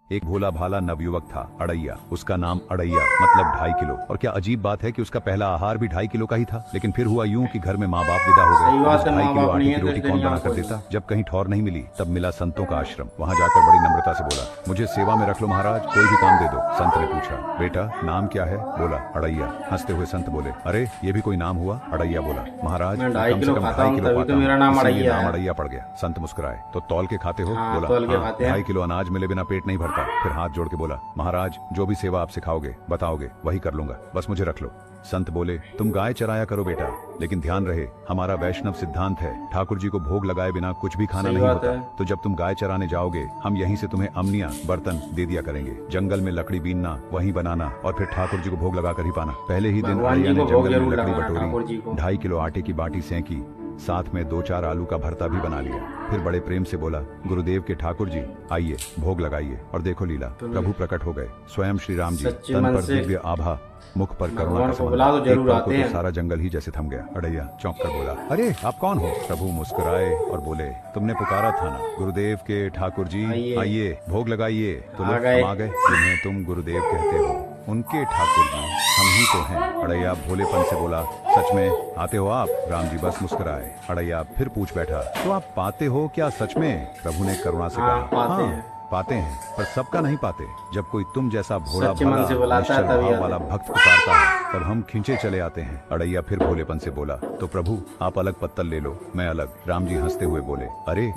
एक भोला भाला नवयुवक था, अड़ैया। उसका नाम अड़ैया मतलब 2.5 किलो। और क्या अजीब बात है कि उसका पहला आहार भी 2.5 किलो का ही था। लेकिन फिर हुआ यूं कि घर में माँ बाप विदा हो गए। 2.5 किलो आटे की रोटी कौन बना कर देता। जब कहीं ठौर नहीं मिली तब मिला संतों का आश्रम। वहाँ जाकर बड़ी नम्रता से बोला, मुझे सेवा में रख लो महाराज, कोई भी काम दे दो। संत ने पूछा, बेटा नाम क्या है? बोला, अड़ैया। हंसते हुए संत बोले, अरे ये भी कोई नाम हुआ? अड़ैया बोला, महाराज कम से कम 2.5 किलो खाता हूं, इसीलिए नाम अड़ैया पड़ गया। संत मुस्कुराए, तो तौल के खाते हो? बोला, 2.5 किलो अनाज मिले बिना पेट नहीं भरता। फिर हाथ जोड़ के बोला, महाराज जो भी सेवा आप सिखाओगे बताओगे वही कर लूंगा, बस मुझे रख लो। संत बोले, तुम गाय चराया करो बेटा, लेकिन ध्यान रहे हमारा वैष्णव सिद्धांत है ठाकुर जी को भोग लगाए बिना कुछ भी खाना नहीं होता। तो जब तुम गाय चराने जाओगे हम यहीं से तुम्हें अमनिया बर्तन दे दिया करेंगे। जंगल में लकड़ी बीनना, वहीं बनाना और फिर ठाकुर जी को भोग लगा कर ही पाना। पहले ही दिन अड़ैया ने जंगल में लकड़ी बटोरी, 2.5 किलो आटे की बाटी सेंकी, साथ में 2-4 आलू का भरता भी बना लिया। फिर बड़े प्रेम से बोला, गुरुदेव के ठाकुर जी आइए भोग लगाइए। और देखो लीला, प्रभु प्रकट हो गए, स्वयं श्री राम जी। तन पर दिव्य आभा, मुख पर करुणा का समंदर। एक पल को तो सारा जंगल ही जैसे थम गया। अड़ैया चौंक कर बोला, अरे आप कौन हो? प्रभु मुस्कुराए और बोले, तुमने पुकारा था ना, गुरुदेव के ठाकुर जी आइए भोग लगाइए। तो लोग हम आ गए, जिन्हें तुम गुरुदेव कहते हो उनके ठाकुर जी हम ही तो हैं। अड़ैया भोलेपन से बोला, सच में आते हो आप? राम जी बस मुस्कुराए। अड़ैया फिर पूछ बैठा, तो आप पाते हो क्या सच में? प्रभु ने करुणा से कहा, हाँ पाते हैं, पर सबका नहीं पाते। जब कोई तुम जैसा भोला भाला निश्चल भाव वाला भक्त पुकारता है तब हम खींचे चले आते हैं। अड़ैया फिर भोलेपन से बोला, तो प्रभु आप अलग पत्तल ले लो, मैं अलग। राम जी हंसते हुए बोले, अरे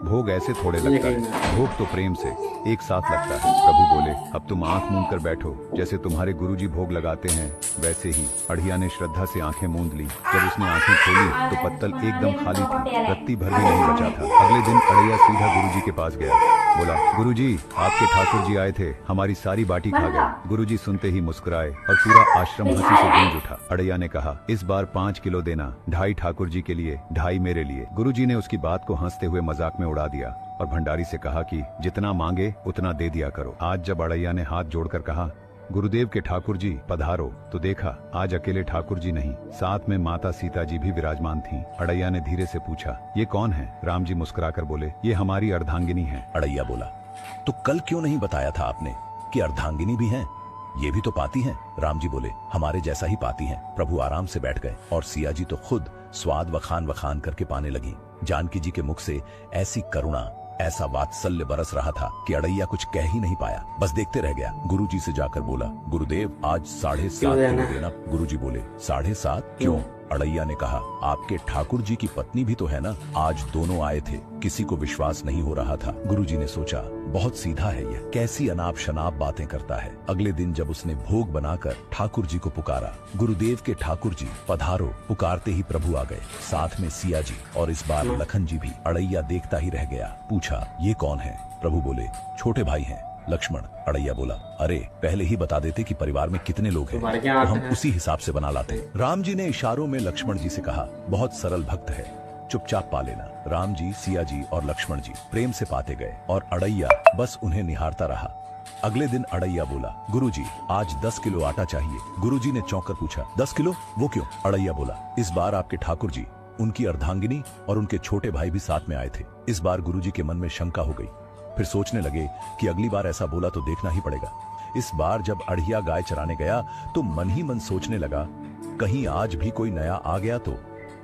भोग ऐसे थोड़े लगता है, भोग तो प्रेम से एक साथ लगता है। प्रभु बोले, अब तुम आंख मूंद कर बैठो, जैसे तुम्हारे गुरुजी भोग लगाते हैं वैसे ही। अड़ैया ने श्रद्धा से आंखें मूंद ली। जब उसने आंखें खोली तो पत्तल एकदम खाली थी, रत्ती भर भी नहीं बचा था। अगले दिन अड़ैया सीधा गुरुजी के पास गया। बोला, गुरुजी आपके ठाकुर जी आए थे, हमारी सारी बाटी खा गए। गुरुजी सुनते ही मुस्कुराए और पूरा आश्रम हंसी से गूंज उठा। अड़ैया ने कहा, इस बार 5 किलो देना, 2.5 ठाकुर जी के लिए, 2.5 मेरे लिए। गुरुजी ने उसकी बात को हंसते हुए मजाक में उड़ा दिया और भंडारी से कहा कि जितना मांगे उतना दे दिया करो। आज जब अड़ैया ने हाथ जोड़कर कहा, गुरुदेव के ठाकुर जी पधारो, तो देखा आज अकेले ठाकुर जी नहीं, साथ में माता सीता जी भी विराजमान थीं। अड़ैया ने धीरे से पूछा, ये कौन है? राम जी मुस्कुराकर बोले, ये हमारी अर्धांगिनी है। अड़ैया बोला, तो कल क्यों नहीं बताया था आपने कि अर्धांगिनी भी हैं? ये भी तो पाती हैं। राम जी बोले, हमारे जैसा ही पाती हैं। प्रभु आराम से बैठ गए और सिया जी तो खुद स्वाद वखान वखान करके पाने लगी। जानकी जी के मुख से ऐसी करुणा, ऐसा वात्सल्य बरस रहा था कि अड़ैया कुछ कह ही नहीं पाया, बस देखते रह गया। गुरुजी से जाकर बोला, गुरुदेव आज 7.5 किलो देना। गुरुजी बोले, 7.5 क्यों? अड़ैया ने कहा, आपके ठाकुर जी की पत्नी भी तो है ना, आज दोनों आए थे। किसी को विश्वास नहीं हो रहा था। गुरुजी ने सोचा, बहुत सीधा है यह, कैसी अनाप शनाप बातें करता है। अगले दिन जब उसने भोग बनाकर ठाकुर जी को पुकारा, गुरुदेव के ठाकुर जी पधारो, पुकारते ही प्रभु आ गए, साथ में सिया जी और इस बार लखन जी भी। अड़ैया देखता ही रह गया। पूछा, ये कौन है? प्रभु बोले, छोटे भाई हैं, लक्ष्मण। अड़ैया बोला, अरे पहले ही बता देते कि परिवार में कितने लोग हैं, तो हम उसी हिसाब से बना लाते। राम जी ने इशारों में लक्ष्मण जी से कहा, बहुत सरल भक्त है, चुपचाप पा लेना। राम जी, सिया जी और लक्ष्मण जी प्रेम से पाते गए और अड़ैया बस उन्हें निहारता रहा। अगले दिन अड़ैया बोला, गुरुजी आज 10 किलो आटा चाहिए। गुरुजी ने चौंक कर पूछा, 10 किलो? वो क्यों? अड़ैया बोला, इस बार आपके ठाकुर जी, उनकी अर्धांगिनी और उनके छोटे भाई भी साथ में आए थे। इस बार गुरुजी के मन में शंका हो गई। फिर सोचने लगे कि अगली बार ऐसा बोला तो देखना ही पड़ेगा। इस बार जब अड़ैया गाय चराने गया तो मन ही मन सोचने लगा, कहीं आज भी कोई नया आ गया तो।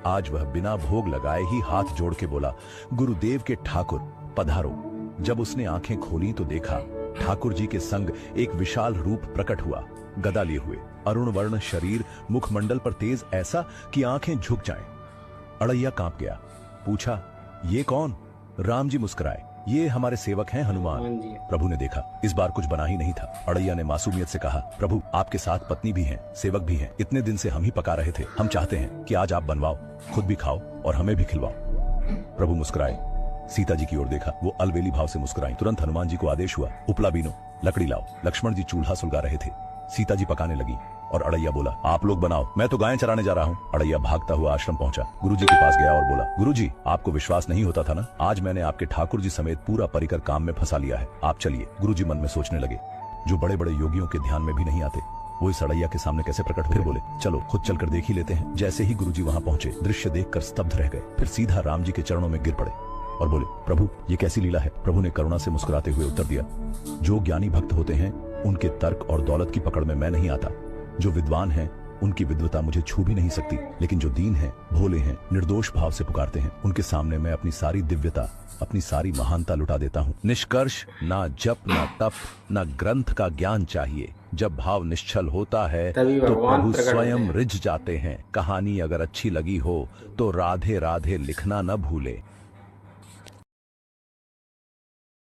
आज वह बिना भोग लगाए ही हाथ जोड़ के बोला, गुरुदेव के ठाकुर पधारो। जब उसने आंखें खोली तो देखा ठाकुर जी के संग एक विशाल रूप प्रकट हुआ, गदा लिए हुए, अरुण वर्ण शरीर, मुखमंडल पर तेज ऐसा कि आंखें झुक जाएं। अड़ैया कांप गया। पूछा, ये कौन? राम जी मुस्कुराए, ये हमारे सेवक हैं हनुमान। प्रभु ने देखा इस बार कुछ बना ही नहीं था। अड़ैया ने मासूमियत से कहा, प्रभु आपके साथ पत्नी भी है, सेवक भी है, इतने दिन से हम ही पका रहे थे, हम चाहते हैं कि आज आप बनवाओ, खुद भी खाओ और हमें भी खिलवाओ। प्रभु मुस्कुराए, सीता जी की ओर देखा, वो अलबेली भाव से मुस्कुराई। तुरंत हनुमान जी को आदेश हुआ, उपला बीनो, लकड़ी लाओ। लक्ष्मण जी चूल्हा सुलगा रहे थे, सीता जी पकाने लगी और अड़ैया बोला, आप लोग बनाओ, मैं तो गायें चराने जा रहा हूँ। अड़ैया भागता हुआ आश्रम पहुंचा, गुरुजी के पास गया और बोला, गुरुजी आपको विश्वास नहीं होता था ना, आज मैंने आपके ठाकुर जी समेत पूरा परिकर काम में फंसा लिया है, आप चलिए। गुरुजी मन में सोचने लगे, जो बड़े बड़े योगियों के ध्यान में भी नहीं आते वो इस अड़ैया के सामने कैसे प्रकट हो। फिर बोले, चलो खुद चलकर देख ही लेते हैं। जैसे ही गुरुजी वहां पहुंचे, दृश्य देखकर स्तब्ध रह गए, फिर सीधा राम जी के चरणों में गिर पड़े। और बोले, प्रभु ये कैसी लीला है। प्रभु ने करुणा से मुस्कुराते हुए उत्तर दिया, जो ज्ञानी भक्त होते हैं उनके तर्क और दौलत की पकड़ में मैं नहीं आता। जो विद्वान हैं उनकी विद्वता मुझे छू भी नहीं सकती, लेकिन जो दीन हैं, भोले हैं, निर्दोष भाव से पुकारते हैं, उनके सामने मैं अपनी सारी दिव्यता, अपनी सारी महानता लुटा देता हूँ। निष्कर्ष, ना जप, ना तप, ना ग्रंथ का ज्ञान चाहिए। जब भाव निश्चल होता है तो प्रभु स्वयं रिझ जाते हैं। कहानी अगर अच्छी लगी हो तो राधे राधे लिखना न भूले।